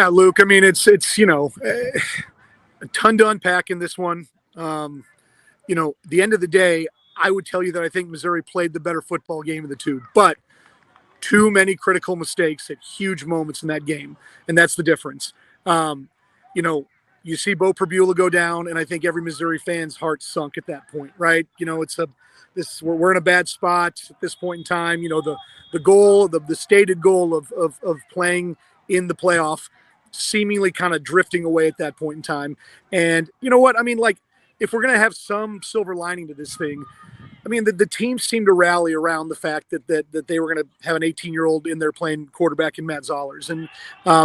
Yeah, Luke. I mean, it's a ton to unpack in this one. The end of the day, I would tell you that I think Missouri played the better football game of the two, but too many critical mistakes at huge moments in that game, and that's the difference. Um, you know, you see Bo Perbula go down, and I think every Missouri fan's heart sunk at that point, right? We're in a bad spot at this point in time. The goal, the stated goal of playing in the playoff, seemingly kind of drifting away at that point in time. And you know what? I mean, like, if we're gonna have some silver lining to this thing, I mean, the team seemed to rally around the fact that they were going to have an 18-year-old in there playing quarterback in Matt Zollers. And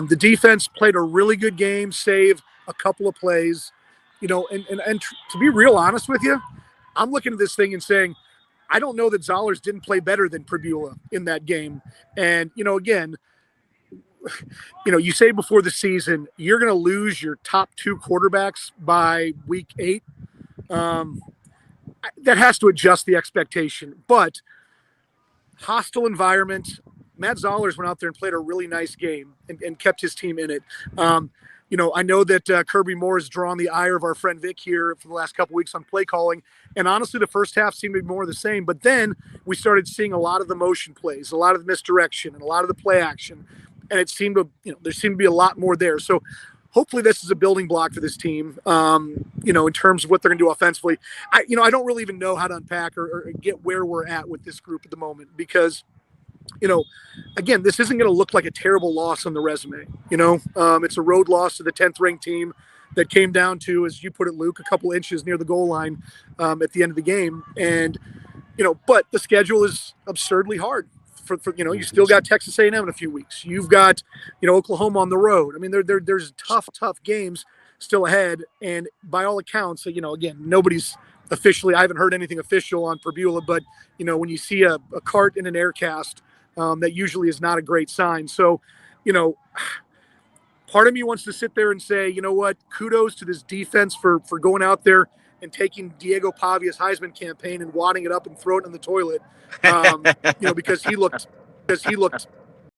the defense played a really good game, save a couple of plays. And to be real honest with you, I'm looking at this thing and saying, I don't know that Zollers didn't play better than Perbula in that game. And, again, you say before the season, you're going to lose your top two quarterbacks by week 8. That has to adjust the expectation, but hostile environment. Matt Zollers went out there and played a really nice game and kept his team in it. I know that Kirby Moore has drawn the ire of our friend Vic here for the last couple weeks on play calling. And honestly, the first half seemed to be more of the same, but then we started seeing a lot of the motion plays, a lot of the misdirection, and a lot of the play action. And it seemed to, there seemed to be a lot more there. So hopefully this is a building block for this team, in terms of what they're going to do offensively. I don't really even know how to unpack or get where we're at with this group at the moment because, again, this isn't going to look like a terrible loss on the resume. It's a road loss to the 10th ranked team that came down to, as you put it, Luke, a couple inches near the goal line at the end of the game. And, but the schedule is absurdly hard. You still got Texas A&M in a few weeks. You've got, Oklahoma on the road. I mean, there's tough games still ahead. And by all accounts, again, nobody's officially, I haven't heard anything official on Perbula, but, when you see a cart in an air cast, that usually is not a great sign. So, part of me wants to sit there and say, you know what, kudos to this defense for going out there and taking Diego Pavia's Heisman campaign and wadding it up and throwing it in the toilet, because he looked